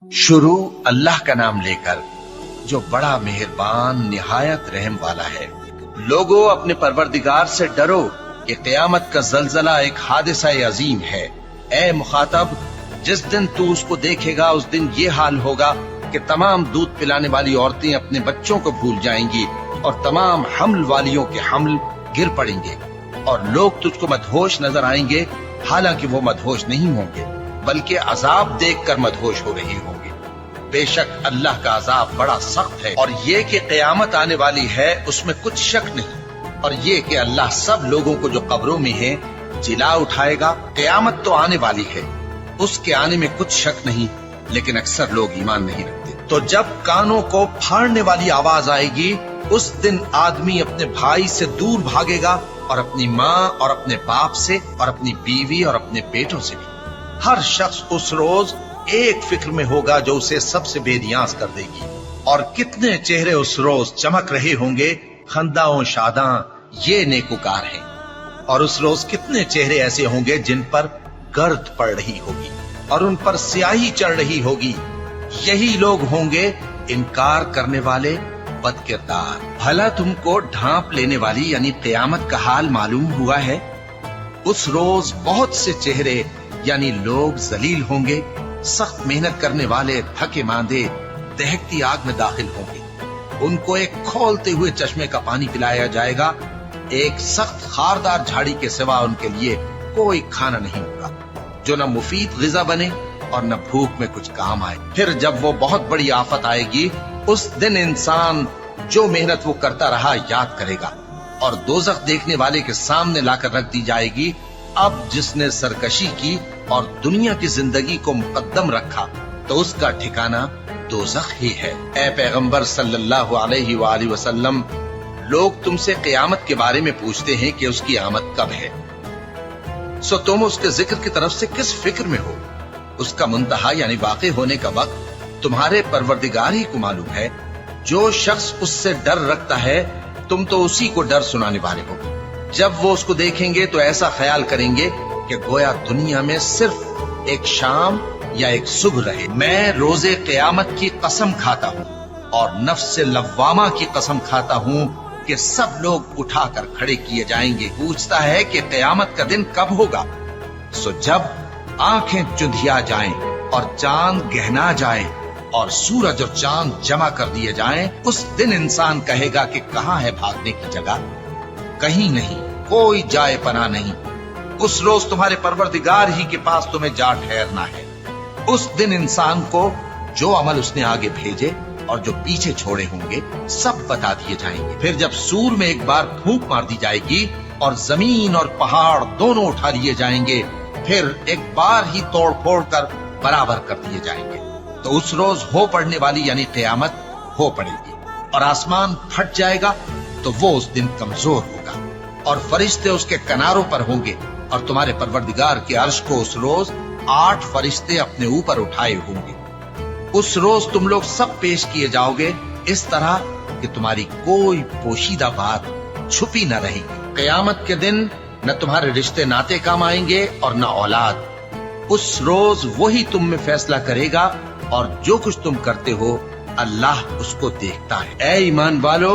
शुरू अल्लाह का नाम लेकर जो बड़ा मेहरबान निहायत रहम वाला है। लोगो अपने परवरदिगार से डरो कि क़यामत का जलजला एक हादिसा अजीम है। ए मुखातब, जिस दिन तू उसको देखेगा उस दिन ये हाल होगा कि तमाम दूध पिलाने वाली औरतें अपने बच्चों को भूल जाएंगी और तमाम हमल वालियों के हमल गिर पड़ेंगे और लोग तुझको मदहोश नजर आएंगे, हालांकि वो मदहोश नहीं होंगे बल्कि अजाब देखकर मदहोश हो रही होंगे। बेशक अल्लाह का अजाब बड़ा सख्त है। और ये कि क़यामत आने वाली है उसमें कुछ शक नहीं। और ये कि अल्लाह सब लोगों को जो कब्रों में है जिला उठाएगा। क़यामत तो आने वाली है, उसके आने में कुछ शक नहीं, लेकिन अक्सर लोग ईमान नहीं रखते। तो जब कानों को फाड़ने वाली आवाज आएगी उस दिन आदमी अपने भाई से दूर भागेगा और अपनी माँ और अपने बाप से और अपनी बीवी और अपने बेटों से भी। हर शख्स उस रोज एक फिक्र में होगा जो उसे सबसे बेनियाज कर देगी। और कितने चेहरे उस रोज चमक रहे होंगे, खंदाओं शादा ये नेकुकार हैं। और उस रोज कितने चेहरे ऐसे होंगे जिन पर गर्द पड़ रही होगी और उन पर स्याही चढ़ रही होगी। यही लोग होंगे इनकार करने वाले बदकिरदार। भला तुमको ढांप लेने वाली यानी क़यामत का हाल मालूम हुआ है? उस रोज बहुत से चेहरे यानी लोग जलील होंगे, सख्त मेहनत करने वाले थके मांदे दहकती आग में दाखिल होंगे। उनको एक खोलते हुए चश्मे का पानी पिलाया जाएगा। एक सख्त खारदार झाड़ी के सिवा उनके लिए कोई खाना नहीं होगा जो न मुफीद ग़िज़ा बने और न भूख में कुछ काम आए। फिर जब वो बहुत बड़ी आफत आएगी उस दिन इंसान जो मेहनत वो करता रहा याद करेगा और दोज़ख देखने वाले के सामने लाकर रख दी जाएगी। अब जिसने सरकशी की और दुनिया की जिंदगी को मुकद्दम रखा तो उसका ठिकाना दोज़ख ही है। ए पैगंबर सल्लल्लाहु अलैहि वसल्लम, लोग तुमसे क़यामत के बारे में पूछते हैं कि उसकी आमद कब है, सो तुम उसके जिक्र की तरफ से किस फिक्र में हो? उसका मुंतहा यानी वाक़े होने का वक्त तुम्हारे परवरदिगार ही को मालूम है। जो शख्स उससे डर रखता है तुम तो उसी को डर सुनाने वाले हो। जब वो उसको देखेंगे तो ऐसा ख्याल करेंगे कि गोया दुनिया में सिर्फ एक शाम या एक सुबह रहे। मैं रोजे क़यामत की कसम खाता हूँ और नफ्स लव्वामा की कसम खाता हूँ कि सब लोग उठाकर खड़े किए जाएंगे। पूछता है कि क़यामत का दिन कब होगा? सो जब आंखें चुंधिया जाएं और चांद गहना जाए और सूरज और चांद जमा कर दिए जाएं, उस दिन इंसान कहेगा कि कहाँ है भागने की जगह? कहीं नहीं, कोई जाए पना नहीं। उस रोज तुम्हारे परवरदिगार ही के पास तुम्हें जा ठहरना है। उस दिन इंसान को जो अमल उसने आगे भेजे और जो पीछे छोड़े होंगे सब बता दिए जाएंगे। फिर जब सूर में एक बार फूंक मार दी जाएगी और जमीन और पहाड़ दोनों उठा लिए जाएंगे, फिर एक बार ही तोड़ फोड़ कर बराबर कर दिए जाएंगे, तो उस रोज हो पड़ने वाली यानी क़यामत हो पड़ेगी और आसमान फट जाएगा तो वो उस दिन कमजोर होगा और फरिश्ते उसके किनारों पर होंगे और तुम्हारे परवरदिगार के अर्श को उस रोज 8 फरिश्ते अपने ऊपर उठाए होंगे। उस रोज तुम लोग सब पेश किए जाओगे इस तरह कि तुम्हारी कोई पोशीदा बात छुपी न रहेगी। क़यामत के दिन न तुम्हारे रिश्ते नाते काम आएंगे और न औलाद। उस रोज वही तुम में फैसला करेगा और जो कुछ तुम करते हो अल्लाह उसको देखता है। ऐ ईमान वालो,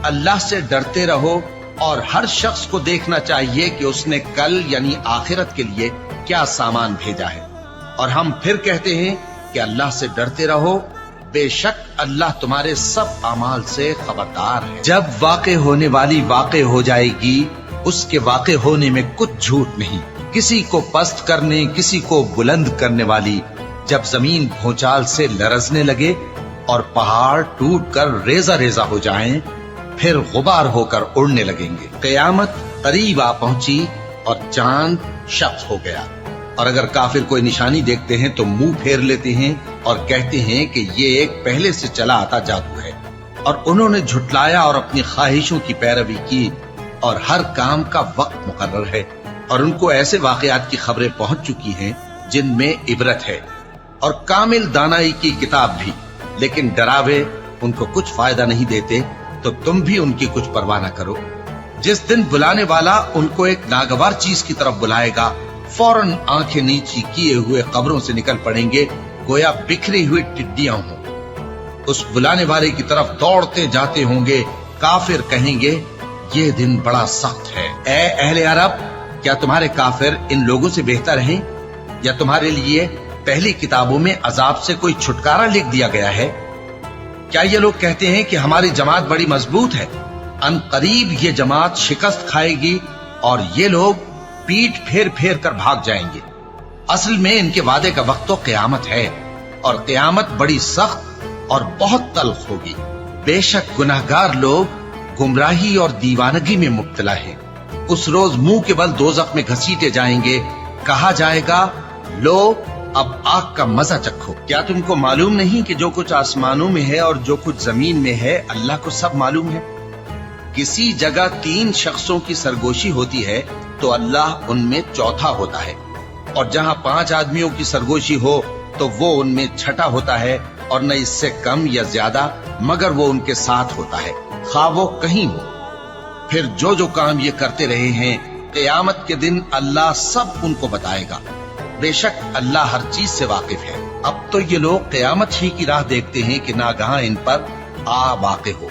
अल्लाह से डरते रहो और हर शख्स को देखना चाहिए कि उसने कल यानी आखिरत के लिए क्या सामान भेजा है। और हम फिर कहते हैं कि अल्लाह से डरते रहो, बेशक अल्लाह तुम्हारे सब अमाल से खबरदार है। जब वाक़े होने वाली वाक़े हो जाएगी उसके वाक़े होने में कुछ झूठ नहीं। किसी को पस्त करने किसी को बुलंद करने वाली जब जमीन भूचाल से लरजने लगे और पहाड़ टूट कर रेजा रेजा हो जाएं, फिर गुबार होकर उड़ने लगेंगे। क़यामत करीब आ पहुंची और चांद शक हो गया। और अगर काफिर कोई निशानी देखते हैं तो मुंह फेर लेते हैं और कहते हैं कि ये एक पहले से चला आता जादू है। और उन्होंने झुटलाया और अपनी ख्वाहिशों की पैरवी की और हर काम का वक्त मुकर्रर है। और उनको ऐसे वाक़यात की खबरें पहुंच चुकी हैं जिनमें इबरत है और कामिल दानाई की किताब भी, लेकिन डरावे उनको कुछ फायदा नहीं देते, तो तुम भी उनकी कुछ परवाह न करो। जिस दिन बुलाने वाला उनको एक नागवार चीज की तरफ बुलाएगा, फौरन आंखें नीची किए हुए कब्रों से निकल पड़ेंगे, गोया बिखरी हुई टिड्डियां हों। उस बुलाने वाले की तरफ दौड़ते जाते होंगे। काफिर कहेंगे ये दिन बड़ा सख्त है। ए अहले अरब, क्या तुम्हारे काफिर इन लोगों से बेहतर हैं? या तुम्हारे लिए पहली किताबों में अजाब से कोई छुटकारा लिख दिया गया है? क्या ये लोग कहते हैं कि हमारी जमात बड़ी मजबूत है? अनकरीब ये जमात शिकस्त खाएगी और ये लोग पीठ फेर फेर कर भाग जाएंगे। असल में इनके वादे का वक्त तो क़यामत है, और क़यामत बड़ी सख्त और बहुत तल्ख होगी। बेशक गुनाहगार लोग गुमराही और दीवानगी में मुब्तला हैं। उस रोज मुंह के बल दोज़ख में घसीटे जाएंगे। कहा जाएगा, लो अब आग का मजा चखो। क्या तुमको मालूम नहीं कि जो कुछ आसमानों में है और जो कुछ जमीन में है, अल्लाह को सब मालूम है। किसी जगह 3 शख्सों की सरगोशी होती है तो अल्लाह उनमें चौथा होता है, और जहां 5 आदमियों की सरगोशी हो तो वो उनमें छठा होता है, और न इससे कम या ज्यादा, मगर वो उनके साथ होता है, खा वो कहीं हो। फिर जो जो काम ये करते रहे हैं, क़यामत के दिन अल्लाह सब उनको बताएगा। बेशक अल्लाह हर चीज से वाकिफ है। अब तो ये लोग क़यामत ही की राह देखते हैं कि नागहां इन पर आ वाक़े हो।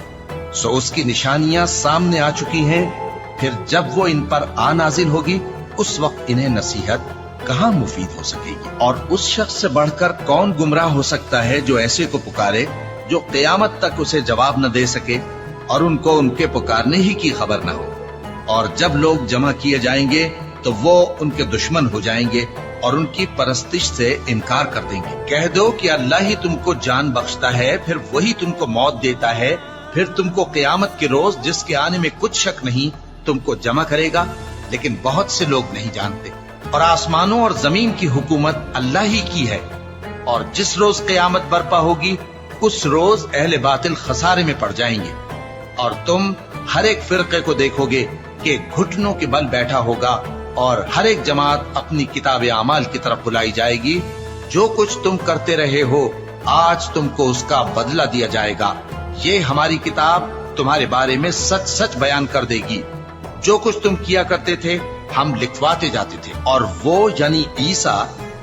सो उसकी निशानियां सामने आ चुकी हैं। फिर जब वो इन पर आ नाजिल होगी, उस वक्त इन्हें नसीहत कहां मुफीद हो सकेगी। और उस शख्स से बढ़कर कौन गुमराह हो सकता है जो ऐसे को पुकारे जो क़यामत तक उसे जवाब न दे सके और उनको उनके पुकारने ही की खबर न हो। और जब लोग जमा किए जाएंगे तो वो उनके दुश्मन हो जाएंगे और उनकी परस्तिश से इनकार कर देंगे। कह दो कि अल्लाह ही तुमको जान बख्शता है, फिर वही तुमको मौत देता है, फिर तुमको क़यामत के रोज जिसके आने में कुछ शक नहीं, तुमको जमा करेगा। लेकिन बहुत से लोग नहीं जानते। और आसमानों और जमीन की हुकूमत अल्लाह ही की है, और जिस रोज क़यामत बर्पा होगी, उस रोज अहले बातिल खसारे में पड़ जाएंगे। और तुम हर एक फिरके को देखोगे कि घुटनों के बल बैठा होगा, और हर एक जमात अपनी किताब आमाल की तरफ बुलाई जाएगी। जो कुछ तुम करते रहे हो, आज तुमको उसका बदला दिया जाएगा। ये हमारी किताब तुम्हारे बारे में सच सच बयान कर देगी। जो कुछ तुम किया करते थे, हम लिखवाते जाते थे। और वो यानी ईसा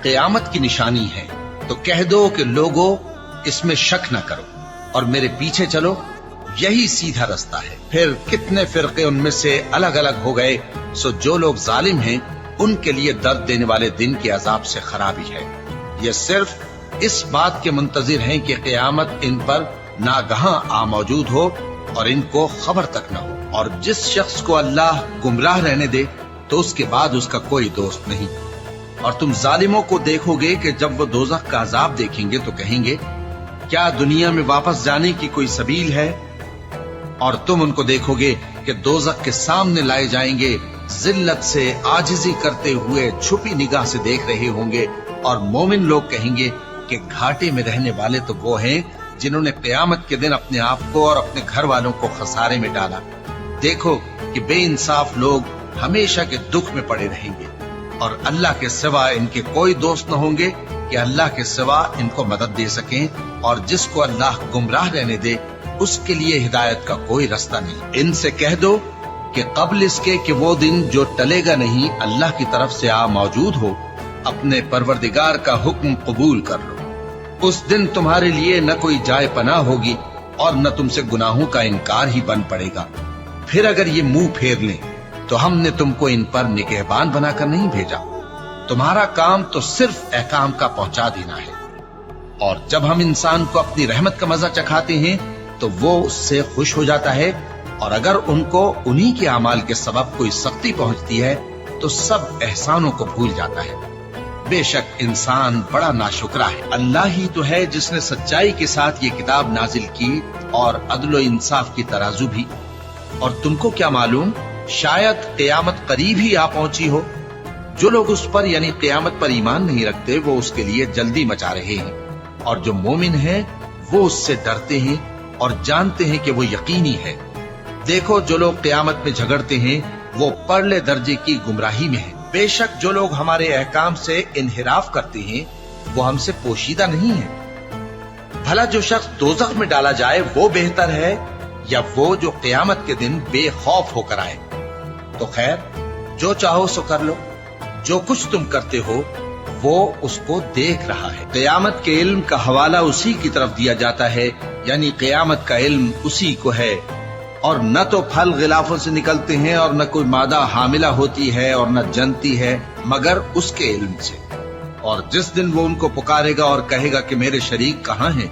क़यामत की निशानी है। तो कह दो कि लोगों, इसमें शक न करो और मेरे पीछे चलो, यही सीधा रास्ता है। फिर कितने फिरके उनमें से अलग अलग हो गए। सो जो लोग जालिम हैं, उनके लिए दर्द देने वाले दिन के अजाब से खराबी है। ये सिर्फ इस बात के मुंतजिर हैं कि क़यामत इन पर नागहां आ मौजूद हो और इनको खबर तक न हो। और जिस शख्स को अल्लाह गुमराह रहने दे तो उसके बाद उसका कोई दोस्त नहीं। और तुम जालिमों को देखोगे कि जब वो दोज़ख का अजाब देखेंगे तो कहेंगे, क्या दुनिया में वापस जाने की कोई सबील है? और तुम उनको देखोगे कि दोज़ख के सामने लाए जाएंगे, जिल्लत से आजिजी करते हुए छुपी निगाह से देख रहे होंगे। और मोमिन लोग कहेंगे कि घाटे में रहने वाले तो वो हैं जिन्होंने क़यामत के दिन अपने आप को और अपने घर वालों को खसारे में डाला। देखो कि बेइंसाफ लोग हमेशा के दुख में पड़े रहेंगे, और अल्लाह के सिवा इनके कोई दोस्त न होंगे कि अल्लाह के सिवा इनको मदद दे सकें। और जिसको अल्लाह गुमराह रहने दे, उसके लिए हिदायत का कोई रास्ता नहीं। इनसे कह दो कि कबल इसके कि वो दिन जो टलेगा नहीं, अल्लाह की तरफ से आ मौजूद हो, अपने परवरदिगार का हुक्म कबूल कर लो। उस दिन तुम्हारे लिए न कोई जाए पनाह होगी और न तुमसे गुनाहों का इनकार ही बन पड़ेगा। फिर अगर ये मुंह फेर लें तो हमने तुमको इन पर निगहबान बनाकर नहीं भेजा। तुम्हारा काम तो सिर्फ अहकाम का पहुंचा देना है। और जब हम इंसान को अपनी रहमत का मजा चखाते हैं तो वो उससे खुश हो जाता है, और अगर उनको उन्हीं के अमाल के सबब कोई सख्ती पहुंचती है तो सब एहसानों को भूल जाता है। बेशक इंसान बड़ा नाशुक्रा है। अल्लाह ही तो है जिसने सच्चाई के साथ ये किताब नाजिल की और अदल इंसाफ की तराजू भी। और तुमको क्या मालूम, शायद क़यामत करीब ही आ पहुंची हो। जो लोग उस पर यानी क़यामत पर ईमान नहीं रखते, वो उसके लिए जल्दी मचा रहे हैं, और जो मोमिन हैं वो उससे डरते हैं और जानते हैं कि वो यकीनी है। देखो, जो लोग क़यामत में झगड़ते हैं वो परले दर्जे की गुमराही में है। बेशक जो लोग हमारे अहकाम से इन्हिराफ करते हैं वो हमसे पोशीदा नहीं है। भला जो शख्स दोज़ख में डाला जाए वो बेहतर है या वो जो क़यामत के दिन बेखौफ होकर आए? तो खैर, जो चाहो सो कर लो। जो कुछ तुम करते हो وہ اس کو دیکھ رہا ہے۔ قیامت کے علم کا حوالہ اسی کی طرف دیا جاتا ہے، یعنی قیامت کا علم اسی کو ہے، اور نہ تو پھل غلافوں سے نکلتے ہیں اور نہ کوئی مادہ حاملہ ہوتی ہے اور نہ جنتی ہے مگر اس کے علم سے۔ اور جس دن وہ ان کو پکارے گا اور کہے گا کہ میرے شریک کہاں ہیں،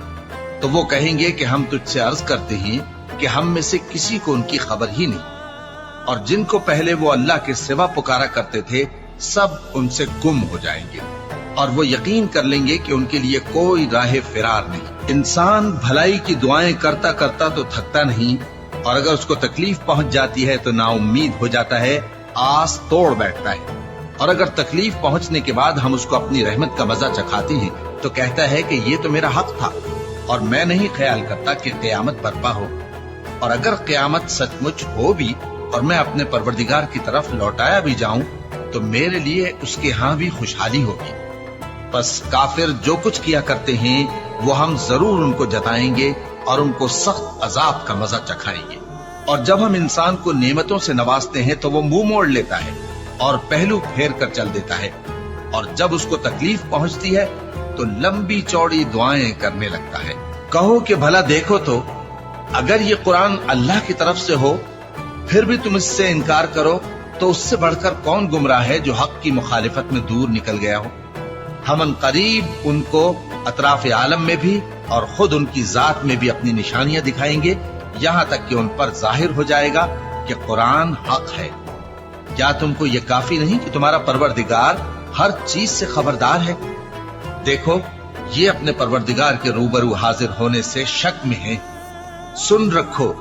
تو وہ کہیں گے کہ ہم تجھ سے عرض کرتے ہیں کہ ہم میں سے کسی کو ان کی خبر ہی نہیں، اور جن کو پہلے وہ اللہ کے سوا پکارا کرتے تھے سب ان سے گم ہو جائیں گے، اور وہ یقین کر لیں گے کہ ان کے لیے کوئی راہ فرار نہیں۔ انسان بھلائی کی دعائیں کرتا کرتا تو تھکتا نہیں، اور اگر اس کو تکلیف پہنچ جاتی ہے تو نا امید ہو جاتا ہے، آس توڑ بیٹھتا ہے، اور اگر تکلیف پہنچنے کے بعد ہم اس کو اپنی رحمت کا مزہ چکھاتے ہیں تو کہتا ہے کہ یہ تو میرا حق تھا اور میں نہیں خیال کرتا کہ قیامت برپا ہو، اور اگر قیامت سچ مچ ہو بھی اور میں اپنے پروردگار کی طرف لوٹایا بھی جاؤں تو میرے لیے اس کے ہاں بھی خوشحالی ہوگی۔ بس کافر جو کچھ کیا کرتے ہیں وہ ہم ضرور ان کو جتائیں گے اور ان کو سخت عذاب کا مزہ چکھائیں گے۔ اور جب ہم انسان کو نعمتوں سے نوازتے ہیں تو وہ منہ موڑ لیتا ہے اور پہلو پھیر کر چل دیتا ہے، اور جب اس کو تکلیف پہنچتی ہے تو لمبی چوڑی دعائیں کرنے لگتا ہے۔ کہو کہ بھلا دیکھو تو اگر یہ قرآن اللہ کی طرف سے ہو پھر بھی تم اس سے انکار کرو تو اس سے بڑھ کر کون گمراہ ہے جو حق کی مخالفت میں دور نکل گیا ہو۔ ہم ان قریب ان کو اطراف عالم میں بھی اور خود ان کی ذات میں بھی اپنی نشانیاں دکھائیں گے، یہاں تک کہ ان پر ظاہر ہو جائے گا کہ قرآن حق ہے۔ کیا تم کو یہ کافی نہیں کہ تمہارا پروردگار ہر چیز سے خبردار ہے؟ دیکھو یہ اپنے پروردگار کے روبرو حاضر ہونے سے شک میں ہیں۔ سن رکھو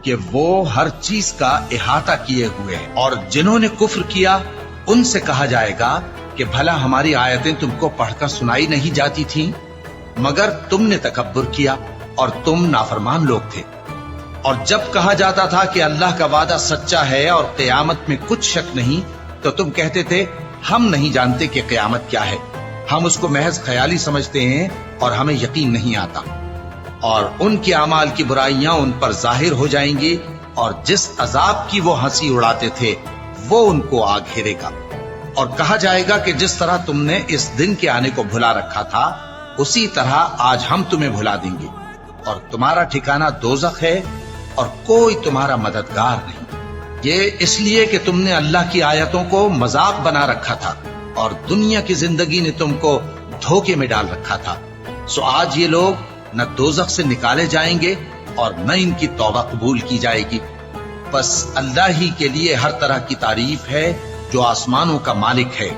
کہ وہ ہر چیز کا احاطہ کیے ہوئے ہیں، اور جنہوں نے کفر کیا ان سے کہا جائے گا کہ بھلا ہماری آیتیں تم کو پڑھ کر سنائی نہیں جاتی تھیں، مگر تم نے تکبر کیا اور تم نافرمان لوگ تھے۔ اور جب کہا جاتا تھا کہ اللہ کا وعدہ سچا ہے اور قیامت میں کچھ شک نہیں تو تم کہتے تھے ہم نہیں جانتے کہ قیامت کیا ہے، ہم اس کو محض خیالی سمجھتے ہیں اور ہمیں یقین نہیں آتا۔ اور ان کے اعمال کی برائیاں ان پر ظاہر ہو جائیں گی، اور جس عذاب کی وہ ہنسی اڑاتے تھے وہ ان کو آ گھیرے گا۔ اور کہا جائے گا کہ جس طرح تم نے اس دن کے آنے کو بھلا رکھا تھا اسی طرح آج ہم تمہیں بھلا دیں گے، اور تمہارا ٹھکانہ دوزخ ہے اور کوئی تمہارا مددگار نہیں۔ یہ اس لیے کہ تم نے اللہ کی آیتوں کو مذاق بنا رکھا تھا اور دنیا کی زندگی نے تم کو دھوکے میں ڈال رکھا تھا، سو آج یہ لوگ نہ دوزخ سے نکالے جائیں گے اور نہ ان کی توبہ قبول کی جائے گی۔ بس اللہ ہی کے لیے ہر طرح کی تعریف ہے جو آسمانوں کا مالک ہے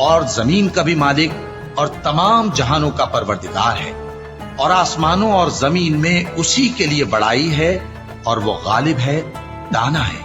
اور زمین کا بھی مالک اور تمام جہانوں کا پروردگار ہے، اور آسمانوں اور زمین میں اسی کے لیے بڑائی ہے اور وہ غالب ہے، دانا ہے۔